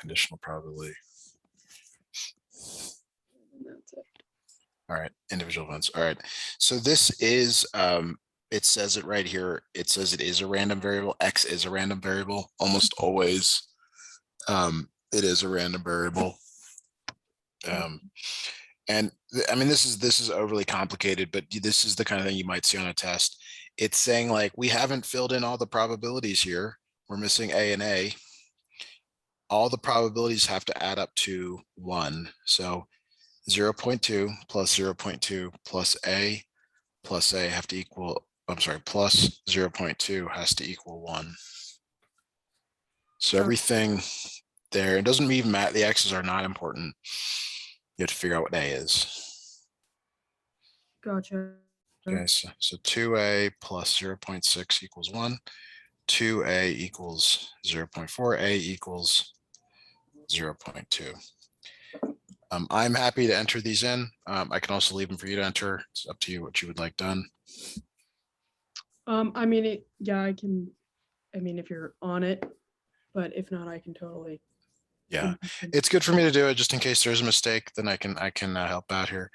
conditional probability. That's it. All right, individual events. All right, so this is, it says it right here. It says it is a random variable. X is a random variable. Almost always, it is a random variable. And I mean, this is overly complicated, but this is the kind of thing you might see on a test. It's saying like, we haven't filled in all the probabilities here. We're missing A and A. All the probabilities have to add up to 1. So 0.2 plus 0.2 plus A have to equal, I'm sorry, plus 0.2 has to equal 1. So everything there, it doesn't even matter. The X's are not important. You have to figure out what A is. Gotcha. Okay, so 2A plus 0.6 equals 1. 2A equals 0.4. A equals 0.2. I'm happy to enter these in. I can also leave them for you to enter. It's up to you what you would like done. I mean, yeah, I can, I mean, if you're on it, but if not, I can totally. Yeah, it's good for me to do it just in case there's a mistake, then I can help out here,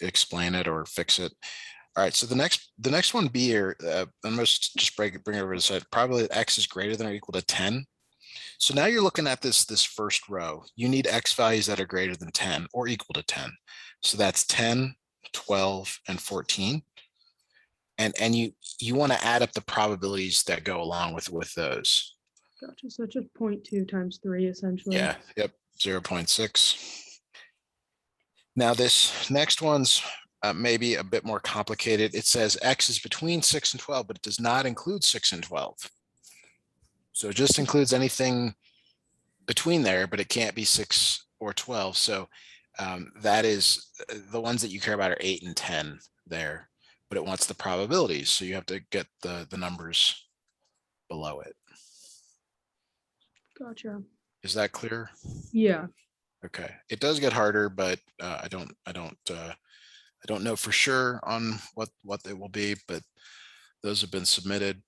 explain it or fix it. All right, so the next one B here, I'm going to just bring it over to the side. Probably X is greater than or equal to 10. So now you're looking at this first row. You need X values that are greater than 10 or equal to 10. So that's 10, 12, and 14. And you want to add up the probabilities that go along with those. Gotcha. So just 0.2 times 3, essentially. Yeah, yep, 0.6. Now this next one's maybe a bit more complicated. It says X is between 6 and 12, but it does not include 6 and 12. So it just includes anything between there, but it can't be 6 or 12. So that is the ones that you care about are 8 and 10 there, but it wants the probabilities. So you have to get the numbers below it. Gotcha. Is that clear? Yeah. Okay. It does get harder, but I don't know for sure on what they will be, but those have been submitted.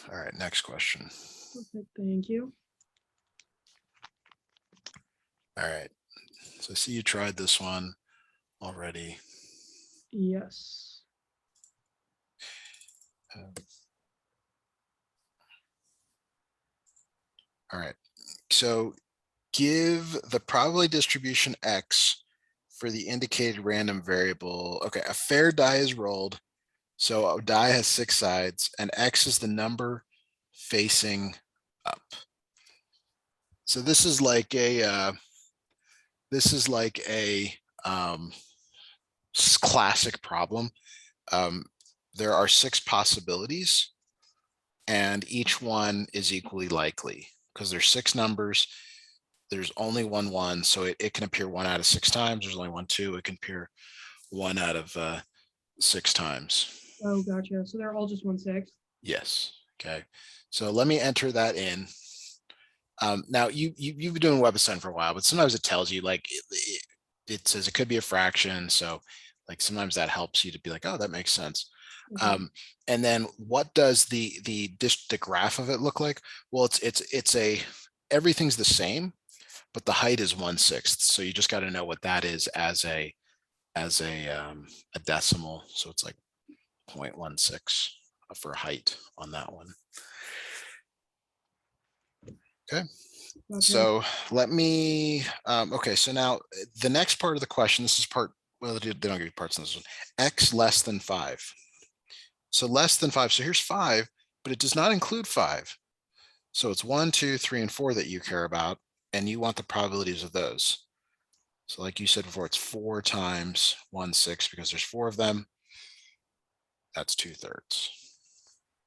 All right, next question. Perfect. Thank you. All right. So I see you tried this one already. Yes. All right. So give the probability distribution X for the indicated random variable. Okay, a fair die is rolled. So a die has 6 sides and X is the number facing up. So this is like a classic problem. There are 6 possibilities and each one is equally likely because there's 6 numbers. There's only 1 1, so it can appear 1 out of 6 times. There's only 1 2. It can appear 1 out of 6 times. Oh, gotcha. So they're all just 1/6. Yes. Okay. So let me enter that in. Now you've been doing WebAssign for a while, but sometimes it tells you like it says it could be a fraction. So like sometimes that helps you to be like, oh, that makes sense. Okay. And then what does the graph of it look like? Well, it's everything's the same, but the height is 1/6. So you just got to know what that is as a decimal. So it's like 0.16 for height on that one. Okay. So let me, okay, so now the next part of the question, this is part, well, they don't give you parts in this one. X less than 5. So less than 5. So here's 5, but it does not include 5. So it's 1, 2, 3, and 4 that you care about, and you want the probabilities of those. So like you said before, it's 4 times 1/6 because there's 4 of them. That's 2/3.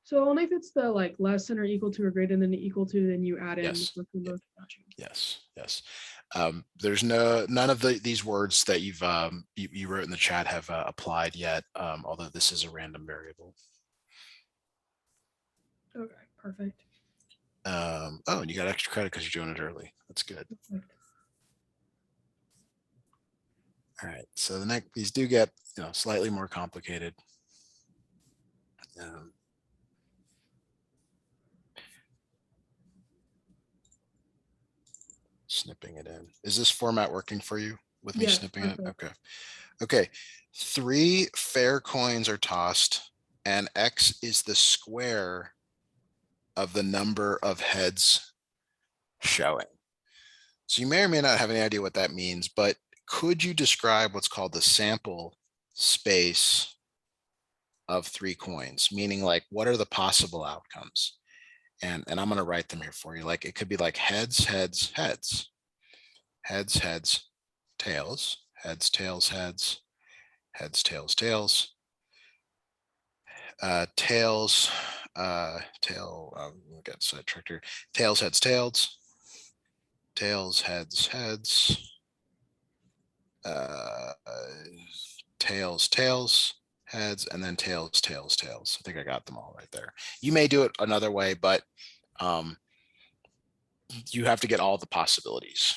So only if it's the like less than or equal to or greater than or equal to, then you add in. Yes. The Yes. Yes. There's none of these words that you wrote in the chat have applied yet, although this is a random variable. Okay, perfect. Oh, and you got extra credit because you're doing it early. That's good. Perfect. All right. So the next, these do get slightly more complicated. snipping it in. Is this format working for you with me Yes, snipping it? perfect. Okay. Okay. 3 fair coins are tossed, and X is the square of the number of heads showing. So you may or may not have any idea what that means, but could you describe what's called the sample space of 3 coins? Meaning, like, what are the possible outcomes? And I'm going to write them here for you. Like, it could be like heads, heads, heads, heads, heads, tails, heads, tails, heads, heads, tails, tails, tails, we got sidetracked here. Tails, heads, tails, tails, heads, heads, tails, tails, heads, and then tails, tails, tails. I think I got them all right there. You may do it another way, but you have to get all the possibilities.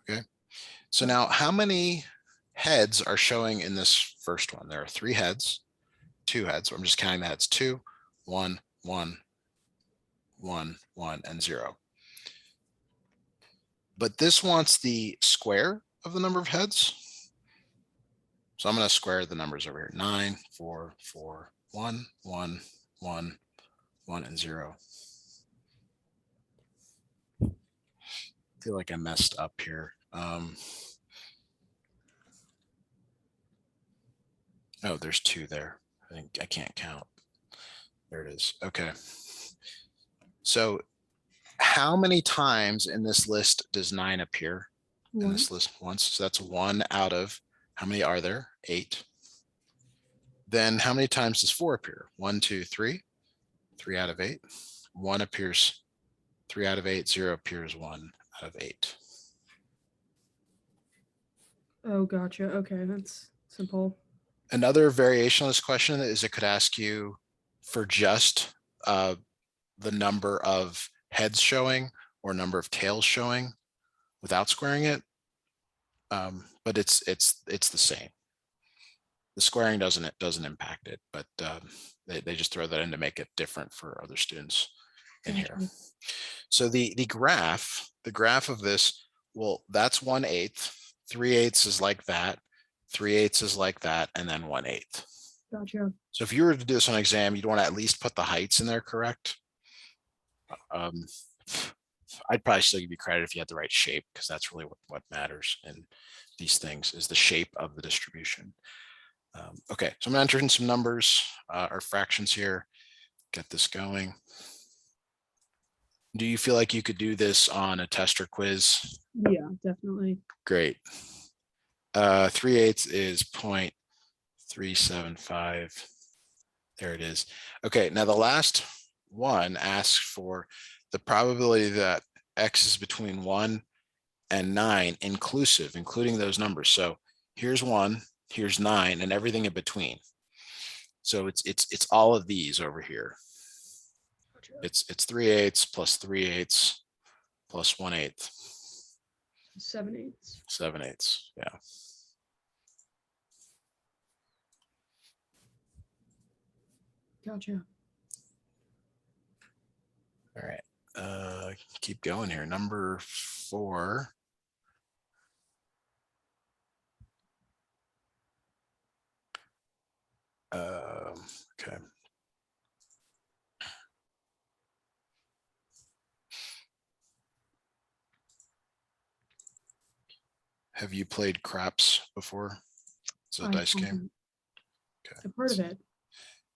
Okay. So now how many heads are showing in this first one? There are 3 heads, 2 heads. I'm just counting the heads: 2, 1, 1, 1, 1, and 0. But this wants the square of the number of heads. So I'm going to square the numbers over here: 9, 4, 4, 1, 1, 1, 1, and 0. I feel like I messed up here. Oh, there's 2 there. I think I can't count. There it is. Okay. So how many times in this list does 9 appear? In this list once. So that's 1 out of, how many are there? 8. Then how many times does 4 appear? 1, 2, 3. 3 out of 8. 1 appears 3 out of 8. 0 appears 1 out of 8. Oh, gotcha. Okay, that's simple. Another variation of this question is it could ask you for just the number of heads showing or number of tails showing without squaring it. But it's the same. The squaring doesn't impact it, but they just throw that in to make it different for other students in here. So the graph of this, well, that's 1/8. 3/8 is like that. 3/8 is like that, and then 1/8. Gotcha. So if you were to do this on an exam, you'd want to at least put the heights in there correct. I'd probably still give you credit if you had the right shape, because that's really what matters in these things, is the shape of the distribution. Okay, so I'm going to enter in some numbers or fractions here, get this going. Do you feel like you could do this on a test or quiz? Yeah, definitely. Great. 3/8 is 0.375. There it is. Okay, now the last one asks for the probability that X is between 1 and 9 inclusive, including those numbers. So here's 1, here's 9, and everything in between. So it's all of these over here. It's 3/8 plus 3/8 plus 1/8. 7/8. 7/8. Yeah. Gotcha. All right. Keep going here. Number 4. Okay. Have you played craps before? It's a dice game. Okay. I've heard of it.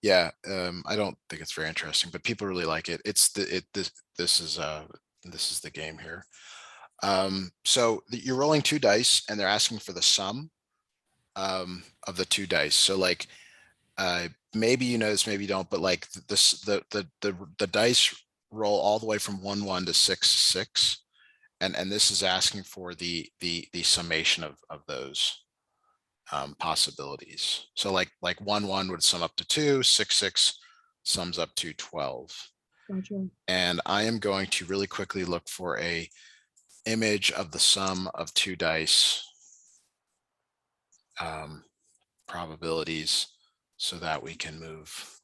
Yeah, I don't think it's very interesting, but people really like it. This is the game here. So you're rolling 2 dice, and they're asking for the sum of the 2 dice. So like, maybe you know this, maybe you don't, but like the dice roll all the way from 1 1 to 6 6, and this is asking for the summation of those possibilities. So like 1 1 would sum up to 2, 6 6 sums up to 12. Gotcha. And I am going to really quickly look for a image of the sum of 2 dice probabilities so that we can move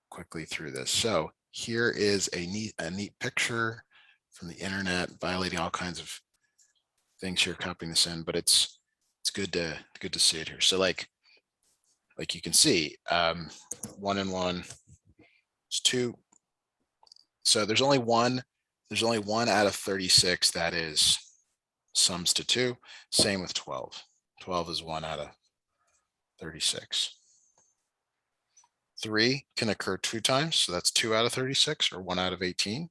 quickly through this. So here is a neat picture from the internet, violating all kinds of things here, copying this in, but it's good to see it here. So like you can see, 1 and 1 is 2. So there's only one out of 36 that is sums to 2. Same with 12. 12 is 1 out of 36. 3 can occur 2 times, so that's 2 out of 36, or 1 out of 18.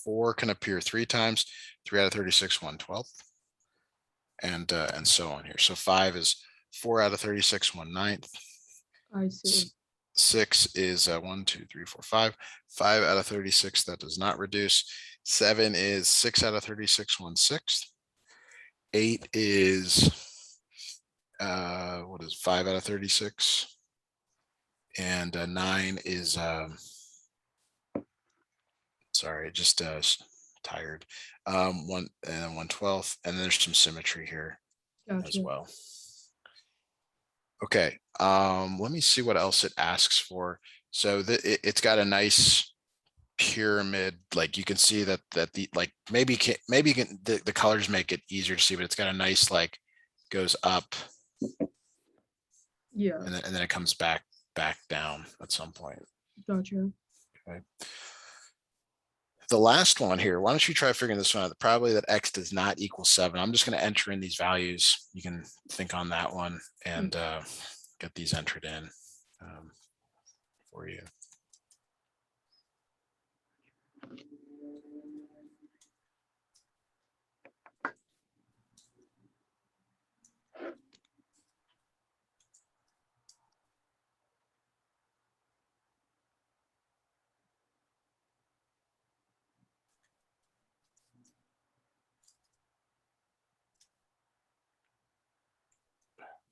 4 can appear 3 times, 3 out of 36, 1/12, and so on here. So 5 is 4 out of 36, 1/9. I see. 6 is 1, 2, 3, 4, 5. 5 out of 36, that does not reduce. 7 is 6 out of 36, 1/6. 8 is what is 5 out of 36? And 9 is sorry, just tired. 1 and 1/12, and then there's some symmetry here as Gotcha. well. Okay, let me see what else it asks for. So it's got a nice pyramid, like you can see that the like maybe you can the colors make it easier to see, but it's got a nice like goes up Yeah. and then it comes back down at some point. Gotcha. Okay. The last one here, why don't you try figuring this one out? Probably that x does not equal 7. I'm just going to enter in these values. You can think on that one and get these entered in for you.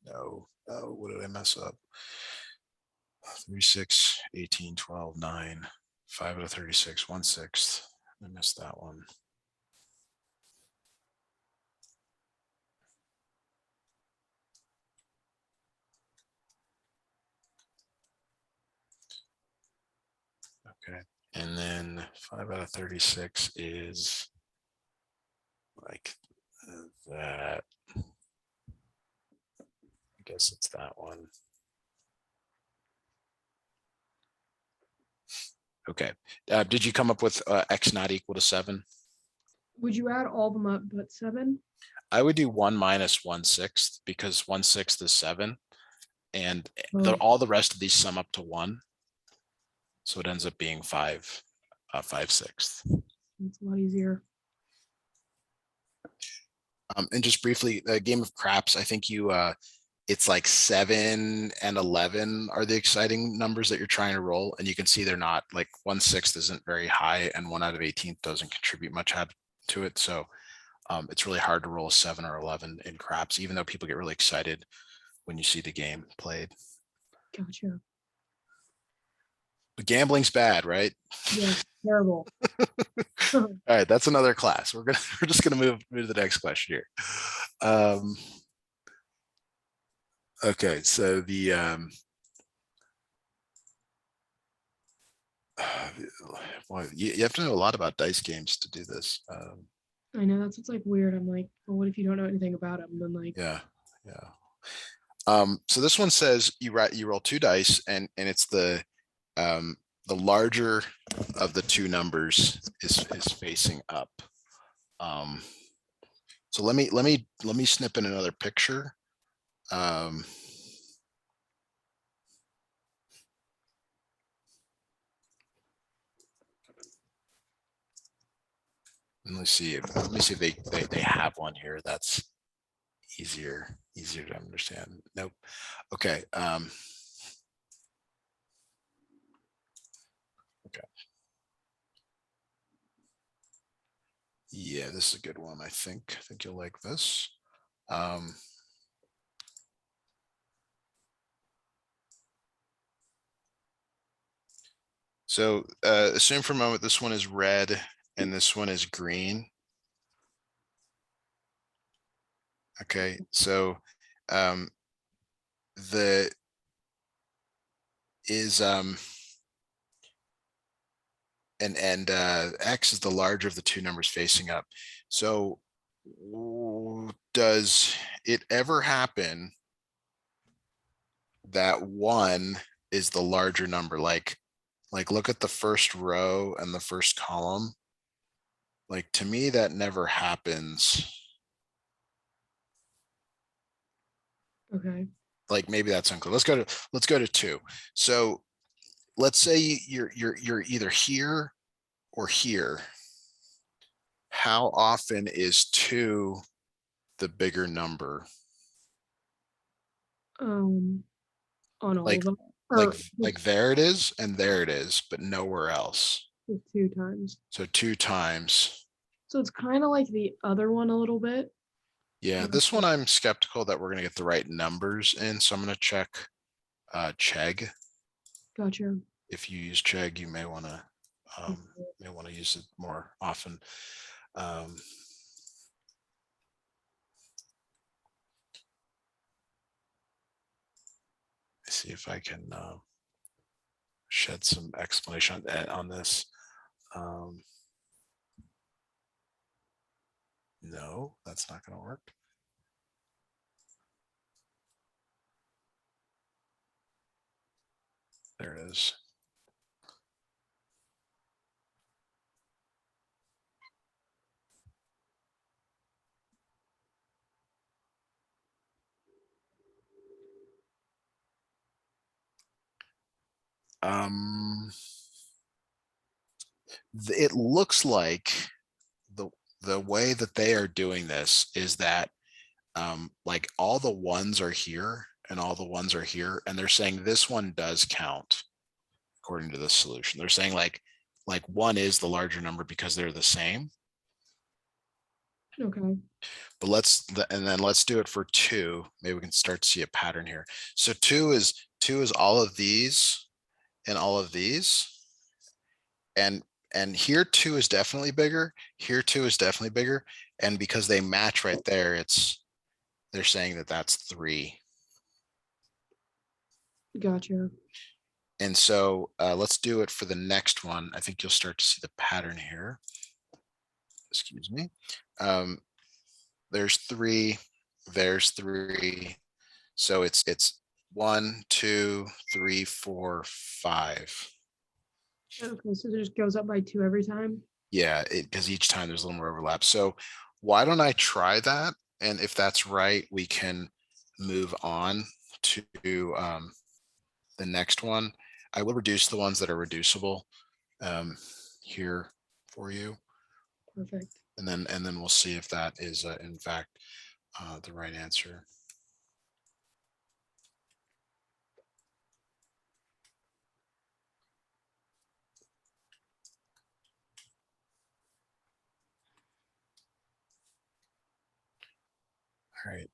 No, what did I mess up? 36, 18, 12, 9, 5 out of 36, 1/6. I missed that one. Okay, and then 5 out of 36 is like that. I guess it's that one. Okay. Did you come up with x not equal to 7? Would you add all of them up but 7? I would do 1 minus 1/6 because 1/6 is 7, and all the rest of these sum up to 1. So it ends up being 5, 5/6. It's a lot easier. And just briefly, a game of craps, I think you it's like 7 and 11 are the exciting numbers that you're trying to roll, and you can see they're not. Like 1/6 isn't very high, and 1 out of 18 doesn't contribute much to it. So it's really hard to roll a 7 or 11 in craps, even though people get really excited when you see the game played. Gotcha. But gambling's bad, right? Yeah, terrible. All right, that's another class. We're just gonna move to the next question here. Okay, so the well, you have to know a lot about dice games to do this. I know that's what's like weird. I'm like, well, what if you don't know anything about them? Then like, yeah. So this one says you roll 2 dice, and it's the larger of the 2 numbers is facing up. So let me snip in another picture. Let me see if they have one here that's easier to understand. Nope. Okay. Okay. Yeah, this is a good one. I think you'll like this. So assume for a moment this one is red and this one is green. Okay, so the is and X is the larger of the two numbers facing up. So does it ever happen that one is the larger number? Like look at the first row and the first column. Like to me, that never happens. Okay. Like maybe that's unclear. Let's go to two. So let's say you're either here or here. How often is two the bigger number? On all Like of them, or like just, there it is and there it is, but nowhere else. just 2 times. So two times. So it's kind of like the other one a little bit. Yeah, this one I'm skeptical that we're going to get the right numbers in. So I'm going to check Chegg. Gotcha. If you use Chegg, you may want to use it more often. See if I can shed some explanation on this. No, that's not going to work. There it is. It looks like the way that they are doing this is that like all the ones are here and all the ones are here, and they're saying this one does count according to the solution. They're saying like one is the larger number because they're the same. Okay. But let's do it for two. Maybe we can start to see a pattern here. So two is all of these and all of these. And here two is definitely bigger. Here two is definitely bigger. And because they match right there, they're saying that that's three. Gotcha. And so let's do it for the next one. I think you'll start to see the pattern here. Excuse me. There's three, there's three. So it's 1, 2, 3, 4, 5. Okay, so it just goes up by 2 every time. Yeah, because each time there's a little more overlap. So why don't I try that? And if that's right, we can move on to the next one. I will reduce the ones that are reducible here for you. Perfect. And then we'll see if that is in fact the right answer. All right.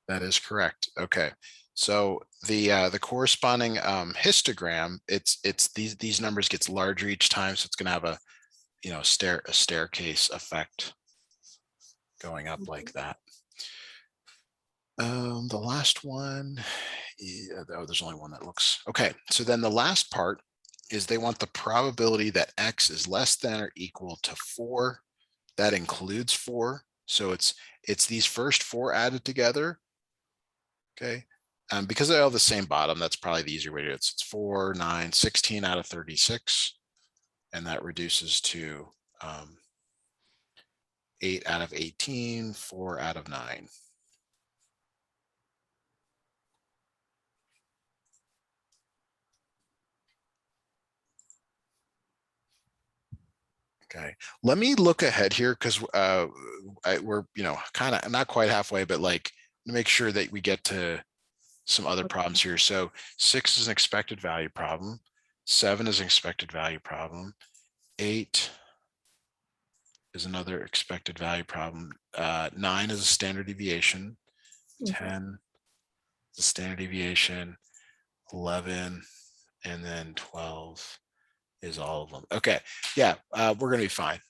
That is correct. Okay. So the corresponding histogram, it's these numbers gets larger each time, so it's going to have a staircase effect going up like that. The last one, there's only one that looks okay. So then the last part is they want the probability that X is less than or equal to 4. That includes 4. So it's these first 4 added together. Okay. Because they all have the same bottom, that's probably the easier way to do it. So it's 4, 9, 16 out of 36. And that reduces to 8 out of 18, 4 out of 9. Okay, let me look ahead here because we're kind of not quite halfway, but like to make sure that we get to some other problems here. So 6 is an expected value problem. 7 is an expected value problem. 8 is another expected value problem. 9 is a standard deviation. 10 is a standard deviation. 11 and then 12 is all of them. Okay, yeah, we're gonna be fine.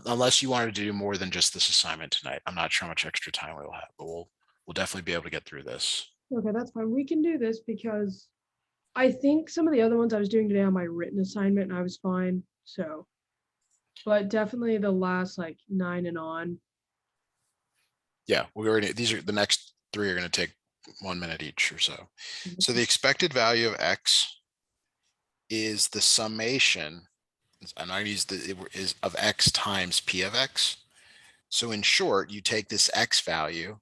Unless you wanted to do more than just this assignment tonight. I'm not sure how much extra time we will have, but we'll definitely be able to get through this. Okay, that's fine. We can do this because I think some of the other ones I was doing today on my written assignment and I was fine. So, but definitely the last like 9 and on. Yeah, we already, these are the next three are going to take 1 minute each or so. So the expected value of X is the summation, and I use is of X times P of X. So in short, you take this X value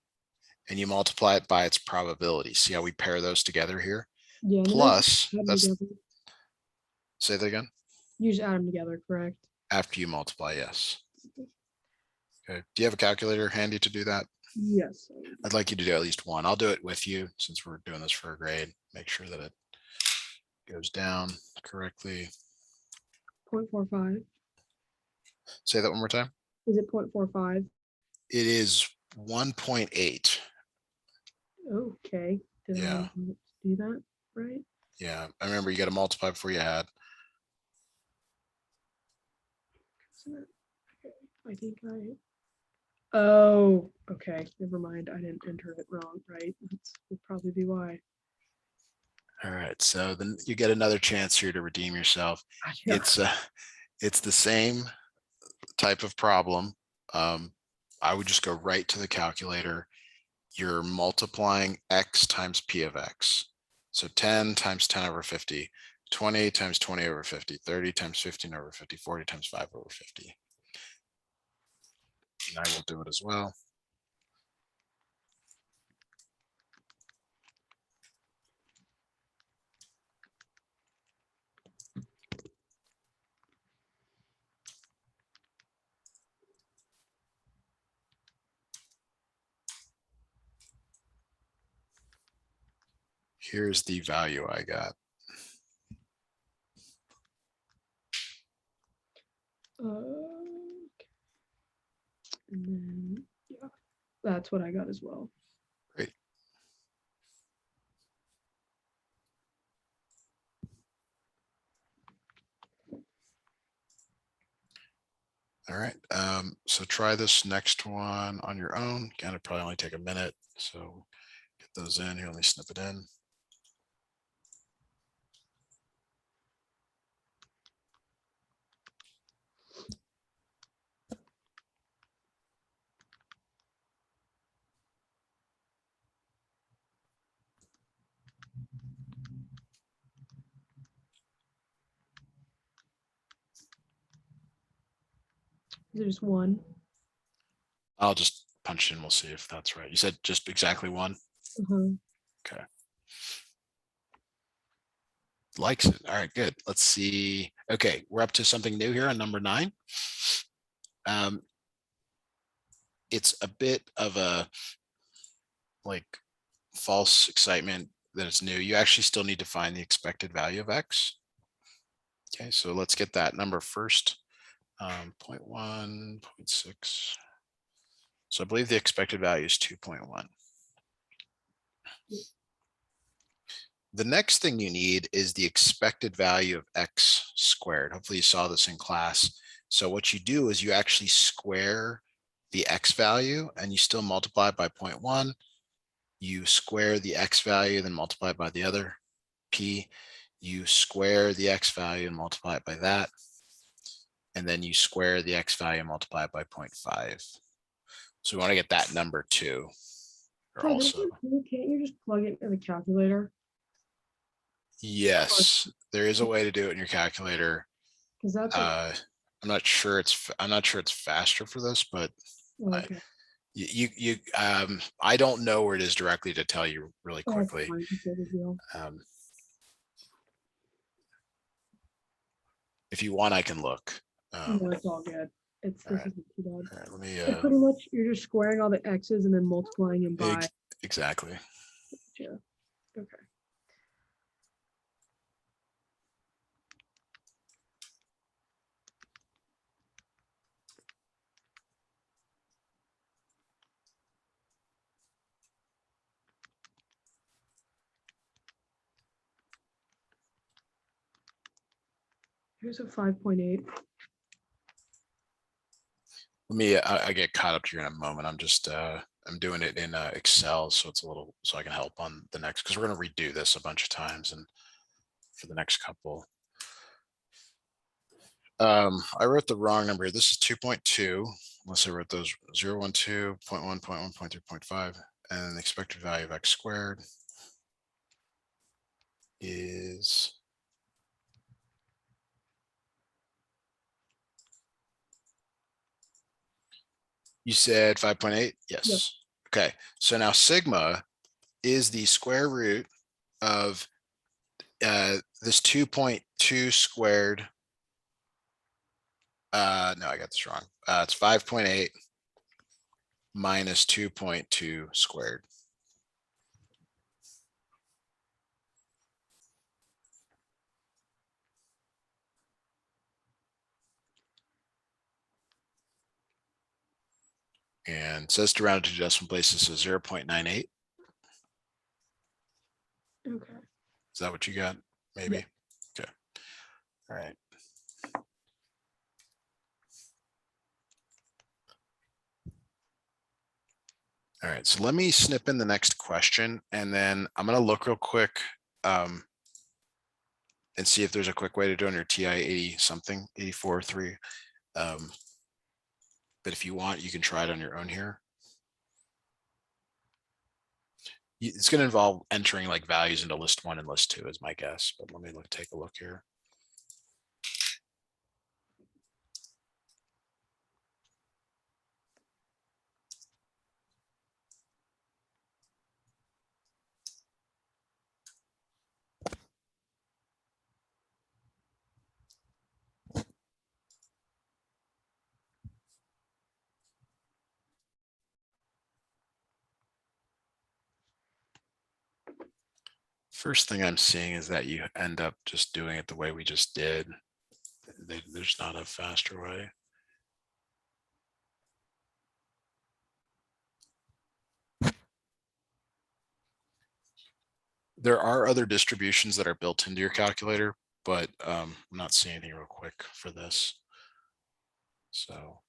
and you multiply it by its probability. See how we pair those together here? Yeah, and then I just Plus, add them that's, together. say that again, You just add them together, correct? after you multiply, yes. Okay, do you have a calculator handy to do that? Yes. I'd like you to do at least one. I'll do it with you since we're doing this for a grade. Make sure that it goes down correctly. 0.45. Say that one more time. Is it 0.45? It is 1.8. Okay. Did I Yeah. not do that right? Yeah. I remember you got to multiply before you add. Okay. I think I. Oh, okay. Never mind. I didn't enter it wrong, right? That would probably be why. All right. So then you get another chance here to redeem yourself. Yeah. It's the same type of problem. I would just go right to the calculator. You're multiplying X times P of X. So 10 times 10 over 50, 20 times 20 over 50, 30 times 15 over 50, 40 times 5 over 50. And I will do it as well. Here's the value I got. And then, yeah, that's what I got as well. Great. All right. So try this next one on your own. Again, it'll probably only take a minute. So get those in here. Let me snip it in. Is it just one? I'll just punch in. We'll see if that's right. You said just exactly one. Uh-huh. Okay. Likes it. All right, good. Let's see. Okay, we're up to something new here on number 9. It's a bit of a like false excitement that it's new. You actually still need to find the expected value of X. Okay, so let's get that number first. 0.1, 0.6. So I believe the expected value is 2.1. The next thing you need is the expected value of X squared. Hopefully you saw this in class. So what you do is you actually square the X value and you still multiply by 0.1. You square the X value, then multiply by the other P. You square the X value and multiply it by that. And then you square the X value and multiply it by 0.5. So we want to get that number too. Or Hey, also, can't you just plug it in the calculator? yes, there is a way to do it in your calculator. Because that's like, I'm not sure it's faster for this, but okay. I don't know where it is directly to tell you really Oh, that's quickly. fine. It's no big deal. If you want, I can look. No, it's all good. This right. isn't too bad. All right, let me. So pretty much, you're just squaring all the x's and then multiplying them by. Exactly. Yeah. Okay. Here's a 5.8. Let me. I get caught up here in a moment. I'm just. I'm doing it in Excel, so it's a little. So I can help on the next because we're going to redo this a bunch of times, and for the next couple. I wrote the wrong number here. This is 2.2, unless I wrote those 0, 1, 2, 0.1, 0.1, 0.3, 0.5, and the expected value of x squared is you said 5.8? Yes. Yep. Okay, so now sigma is the square root of this 2.2 squared. No, I got this wrong. It's 5.8 minus 2.2 squared. And it says to round to decimal places, so 0.98. Okay. Is that what you got? Maybe. Yeah. Okay. All right. All right. So let me snip in the next question, and then I'm going to look real quick and see if there's a quick way to do it on your TI 80 something, 84.3. But if you want, you can try it on your own here. It's going to involve entering like values into list 1 and list 2 is my guess, but let me take a look here. First thing I'm seeing is that you end up just doing it the way we just did. There's not a faster way. There are other distributions that are built into your calculator, but I'm not seeing anything real quick for this. So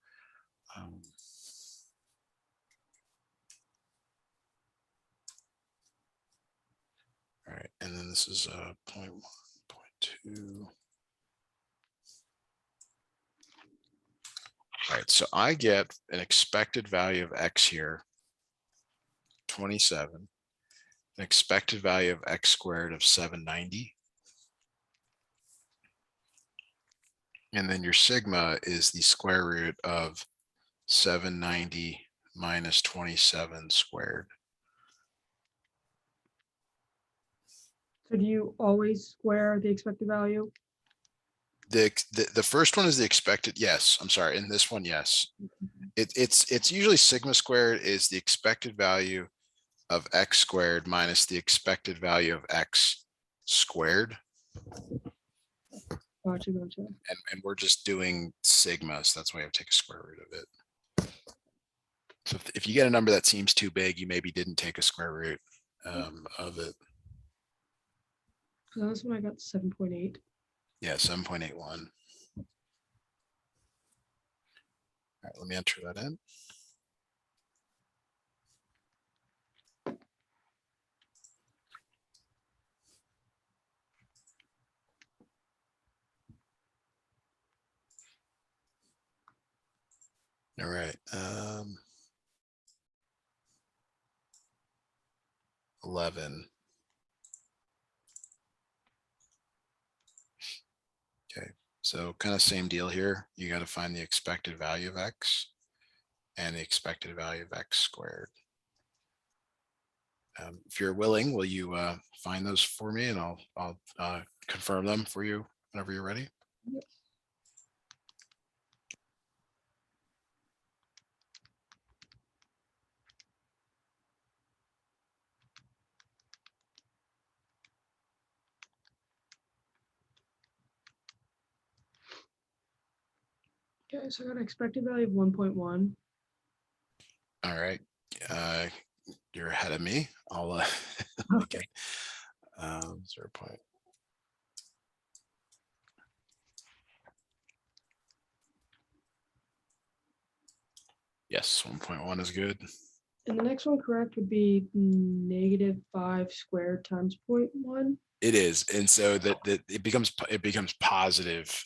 all right, and then this is 0.1, 0.2. All right, so I get an expected value of x here, 27, an expected value of x squared of 790. And then your sigma is the square root of 790 minus 27 squared. So do you always square the expected value? The first one is the expected. Yes, I'm sorry. In this one, yes. It's usually sigma squared is the expected value of x squared minus the expected value of x squared. Gotcha, gotcha. And we're just doing sigma, so that's why I have to take a square root of it. So if you get a number that seems too big, you maybe didn't take a square root of it. So that's when I got 7.8. Yeah, 7.81. All right, let me enter that in. All right. 11. Okay, so kind of same deal here. You got to find the expected value of x and the expected value of x squared. If you're willing, will you find those for me, and I'll confirm them for you whenever you're ready. Yes. Okay, so I got an expected value of 1.1. All right, you're ahead of me. I'll Okay. 0. Yes, 1.1 is good. And the next one correct would be -5 squared times 0.1. It is, and so that it becomes positive.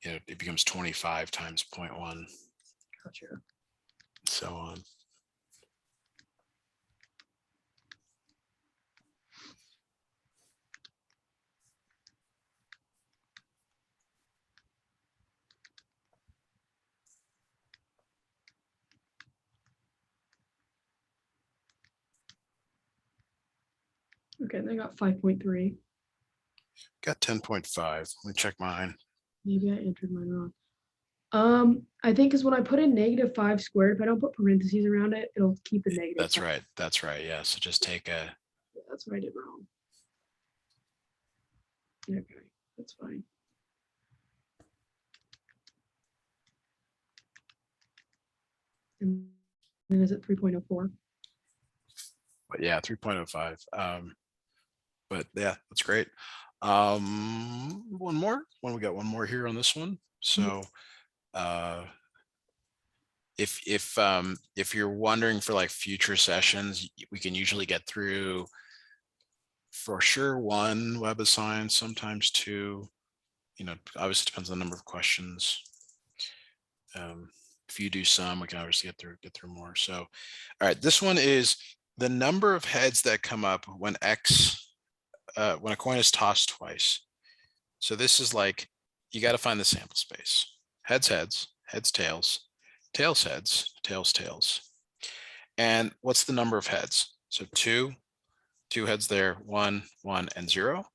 You know, it becomes 25 times 0.1, Gotcha. so on. Okay, and I got 5.3. Got 10.5. Let me check mine. Maybe I entered mine wrong. I think because when I put in -5 squared, if I don't put parentheses around it, it'll keep the negative. That's sign. right. That's right. Yeah. So just take a. Yeah, that's what I did wrong. Okay, that's fine. And then is it 3.04? But yeah, 3.05. But yeah, that's great. One more. We got one more here on this one. So if you're wondering for like future sessions, we can usually get through for sure one WebAssign, sometimes two. You know, obviously depends on the number of questions. If you do some, we can obviously get through more. So, all right, this one is the number of heads that come up when when a coin is tossed twice. So this is like, you got to find the sample space. Heads, heads, heads, tails, tails, heads, tails, tails. And what's the number of heads? So two heads there, one, and 0.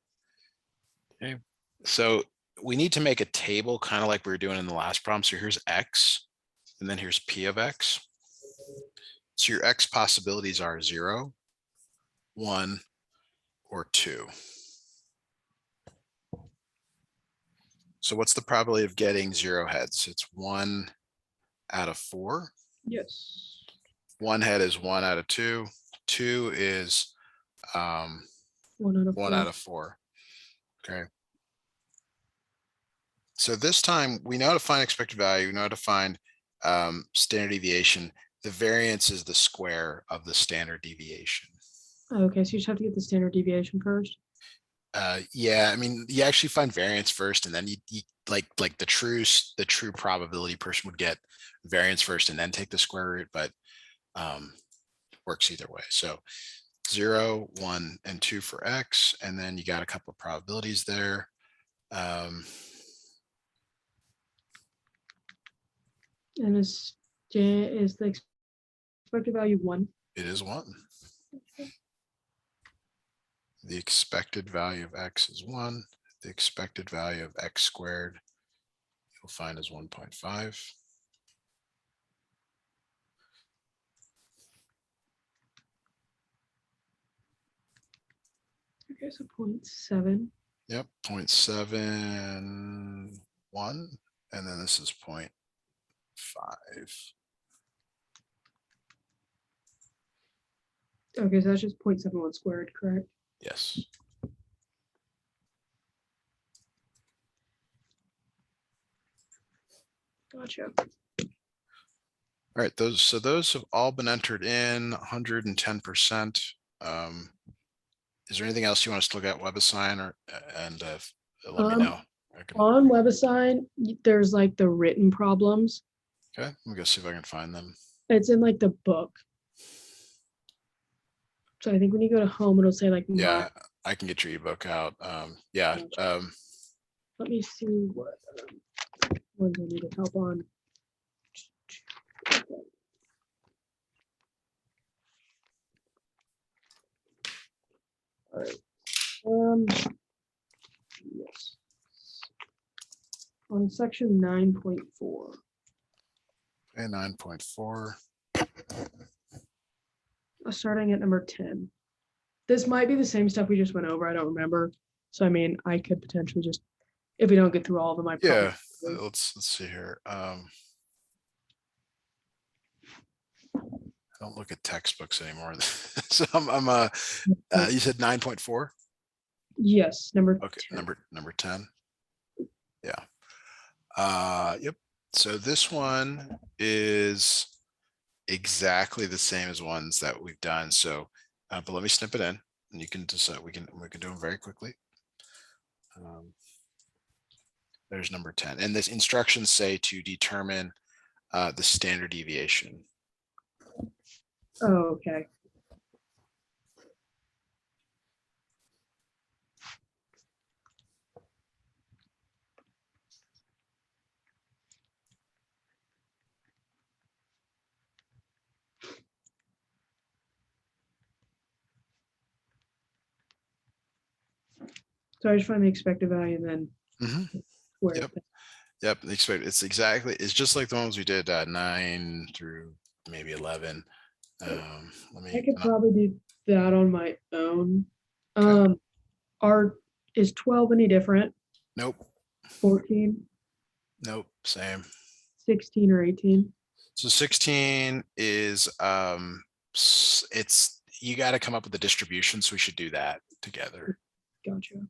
Okay. So we need to make a table kind of like we were doing in the last problem. So here's X, and then here's P of X. So your X possibilities are 0, 1, or 2. So what's the probability of getting 0 heads? It's 1 out of 4. Yes. 1 head is 1 out of 2. 2 is 1 1 out of 4. Okay. So this time we know how to find expected value. We know how to find standard deviation. The variance is the square of the standard deviation. Okay, so you just have to get the standard deviation first. Yeah, I mean, you actually find variance first, and then you like the true probability person would get variance first and then take the square root, but works either way. So 0, 1, and 2 for X, and then you got a couple of probabilities there. And is the expected value 1? It is 1. The expected value of X is 1. The expected value of X squared you'll find is 1.5. Okay, so 0.7. Yep, 0.71, and then this is 0.5. Okay, so that's just 0.71 squared, correct? Yes. Gotcha. All right, those have all been entered in 110%. Is there anything else you want us to look at WebAssign or and let me know? On WebAssign, there's like the written problems. Okay, let me go see if I can find them. It's in like the book. So I think when you go to home, it'll say like, yeah, I can get your ebook out. Yeah. Let me see what ones I needed help on. All right. Yes. On section 9.4. Okay, 9.4. Starting at number 10. This might be the same stuff we just went over. I don't remember. So I mean, I could potentially just, if we don't get through all of them, I probably. Yeah, let's see here. I don't look at textbooks anymore. So you said 9.4? Yes, number Okay, 10. number 10. Yeah. Yep. So this one is exactly the same as ones that we've done. So, but let me snip it in. and you can decide, we can do them very quickly. There's number 10, and this instructions say to determine the standard deviation. Oh, okay. So I just find the expected value and then Mhm. square Yep. it. Yep, it's exactly the ones we did 9 through maybe 11. Let I me could probably do that on my own. Okay. Is 12 any different? Nope, 14, nope, same. 16, or 18? So 16 is it's, you got to come up with the distribution, so we should do that together. Gotcha.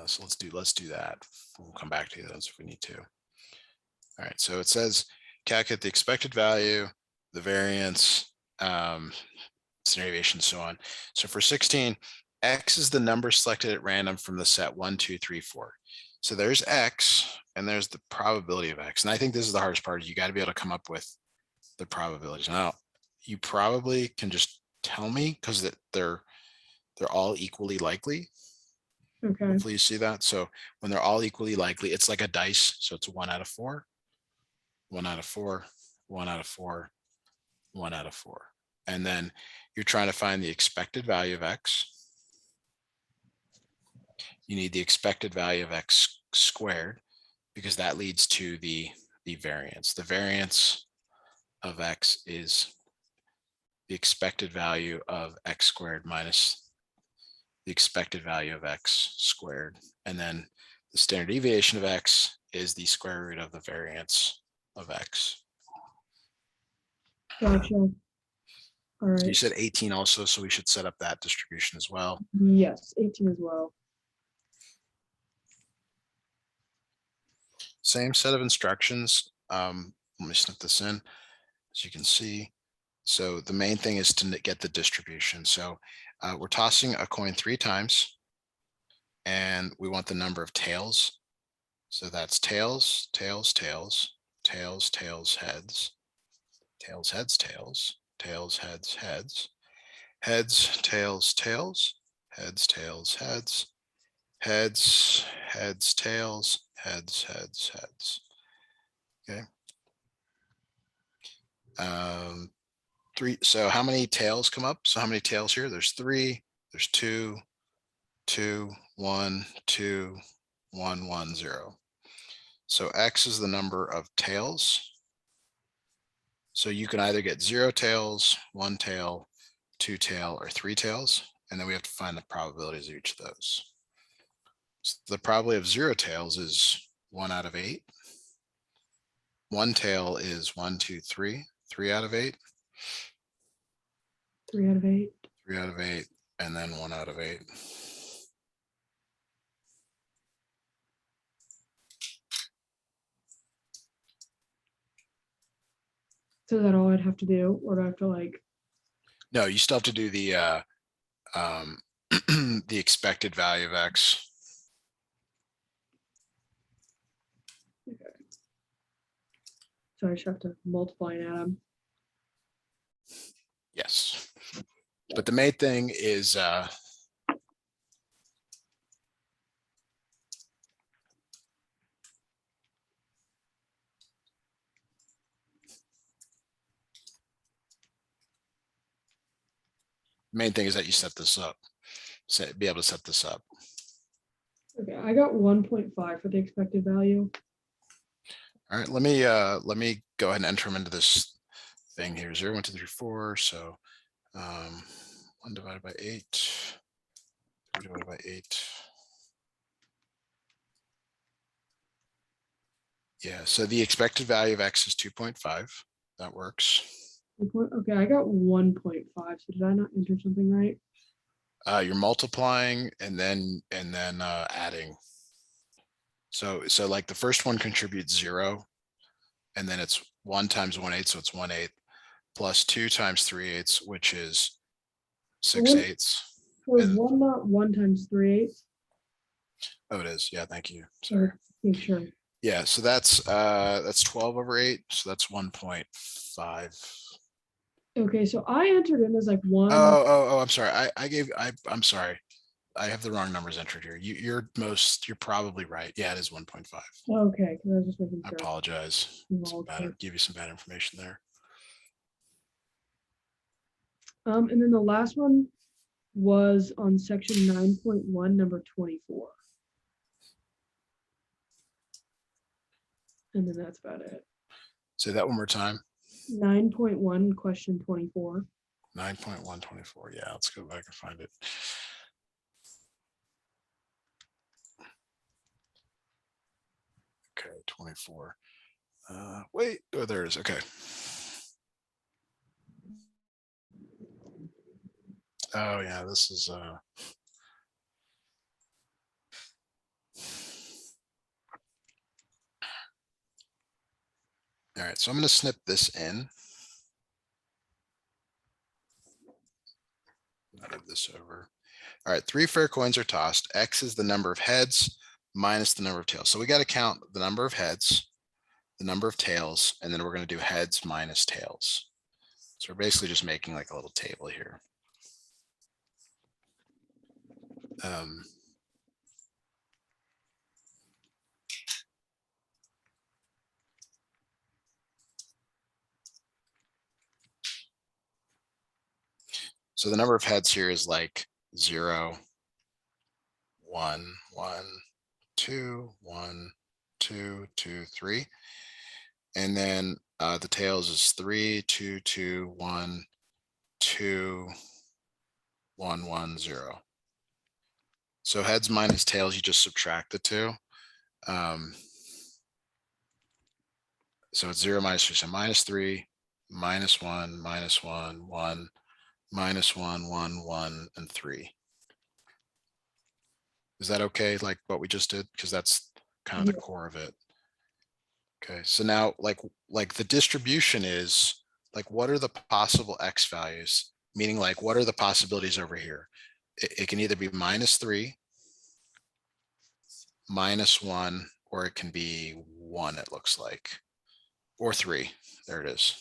So let's do that. We'll come back to those if we need to. All right, so it says calculate the expected value, the variance, standard deviation, so on. So for 16, X is the number selected at random from the set 1, 2, 3, 4. So there's X and there's the probability of X. And I think this is the hardest part. You got to be able to come up with the probabilities. Now, you probably can just tell me because they're all equally likely. Okay. Hopefully you see that. So when they're all equally likely, it's like a dice. So it's 1 out of 4, 1 out of 4, 1 out of 4, 1 out of 4. And then you're trying to find the expected value of X. You need the expected value of X squared because that leads to the variance. The variance of X is the expected value of X squared minus the expected value of X squared. And then the standard deviation of X is the square root of the variance of X. Gotcha. All So you right. said 18 also, so we should set up that distribution as well. Yes, 18 as well. Same set of instructions. Let me snip this in, as you can see. So the main thing is to get the distribution. So we're tossing a coin 3 times, and we want the number of tails. So that's tails, tails, tails, tails, tails, heads, tails, heads, tails, tails, heads, heads, heads, tails, tails, heads, tails, heads, heads, heads, tails, heads, heads, heads. Okay. 3. So how many tails come up? So how many tails here? There's 3, there's 2, 2, 1, 2, 1, 1, 0. So X is the number of tails. So you can either get 0 tails, 1 tail, 2 tail, or 3 tails. And then we have to find the probabilities of each of those. So the probability of 0 tails is 1 out of 8. 1 tail is 1, 2, 3, 3 out of 8. 3 out of 8. 3 out of 8, and then 1 out of 8. So is that all I'd have to do, or do I have to like? No, you still have to do the the expected value of X. So I just have to multiply and add them. Yes. But the main thing is that you set this up. Be able to set this up. Okay, I got 1.5 for the expected value. All right, let me go ahead and enter them into this thing here. 0, 1, 2, 3, 4. So 1 divided by 8, 3 divided by 8. Yeah, so the expected value of X is 2.5. That works. Okay, I got 1.5. So did I not enter something right? You're multiplying and then adding. So like the first one contributes 0, and then it's 1 times 1/8, so it's 1/8, plus 2 times 3/8, which is 6/8. So is And- 1 not 1 times 3/8? Oh, it is. Yeah, thank you. Sorry. Make sure. Yeah, so that's 12 over 8. So that's 1.5. Okay, so I entered in as like 1. Oh, I'm sorry. I'm sorry. I have the wrong numbers entered here. You're probably right. Yeah, it is 1.5. Okay, because I was just making I sure. apologize. Well, okay. Give you some bad information there. And then the last one was on section 9.1, number 24. And then that's about it. Say that one more time. 9.1, question 24. 9.124. Yeah, let's go back and find it. Okay, 24. Wait, oh, there it is. Okay. Oh yeah, this is all right, so I'm going to snip this in. Move this over. All right, 3 fair coins are tossed. X is the number of heads minus the number of tails. So we got to count the number of heads, the number of tails, and then we're going to do heads minus tails. So we're basically just making like a little table here. So the number of heads here is like 0, 1, 1, 2, 1, 2, 2, 3. And then the tails is 3, 2, 2, 1, 2, 1, 1, 0. So heads minus tails, you just subtract the 2. So it's 0 minus 3, so minus 3, minus 1, minus 1, 1, minus 1, 1, 1, and 3. Is that okay, like what we just did? Because that's kind of the core of it. Okay, so now like the distribution is like, what are the possible X values? Meaning like, what are the possibilities over here? It can either be minus 3, minus 1, or it can be 1, it looks like, or 3. There it is.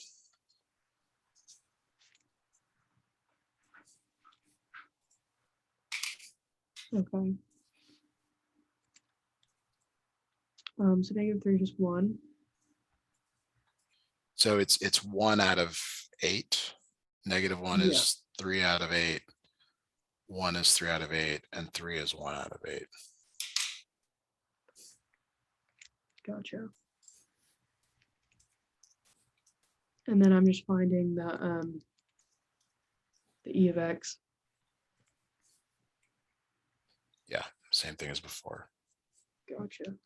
Okay. So -3 is just 1. So it's 1 out of 8. -1 Yeah. is 3 out of 8. 1 is 3 out of 8, and 3 is 1 out of 8. Gotcha. And then I'm just finding the E of X. Yeah, same thing as before. Gotcha.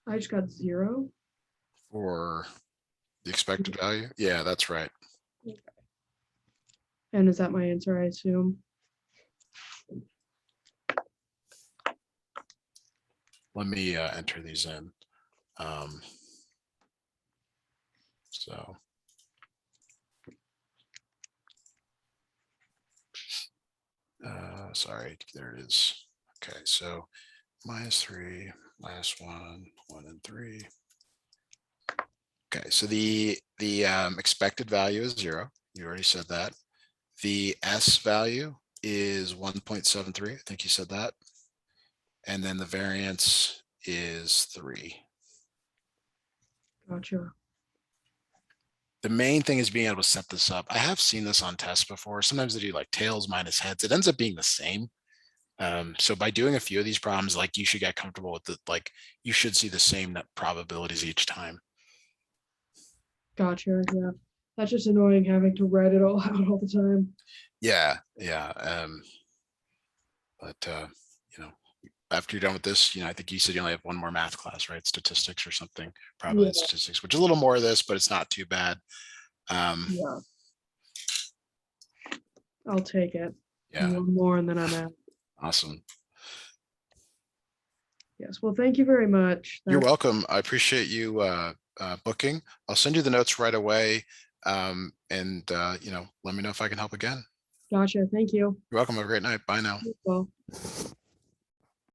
I just got 0. For the expected value? Yeah, that's right. And is that my answer, I assume? Let me enter these in. So sorry, there it is. Okay, so minus 3, minus 1, 1, and 3. Okay, so the expected value is 0. You already said that. The S value is 1.73. I think you said that. And then the variance is 3. Gotcha. The main thing is being able to set this up. I have seen this on tests before. Sometimes they do like tails minus heads. It ends up being the same. So by doing a few of these problems, like you should get comfortable with it. Like you should see the same probabilities each time. Gotcha. Yeah. That's just annoying having to write it all out all the time. Yeah. But you know, after you're done with this, I think you said you only have one more math class, right? Statistics or something, probably Yeah. statistics, which is a little more of this, but it's not too bad. Yeah. I'll take it. Yeah, One more and then I'm out. awesome. Yes. Well, thank you very much. You're That's welcome. I appreciate you booking. I'll send you the notes right away. And let me know if I can help again. gotcha. Thank you. You're welcome. Have a great night. Bye now. Well.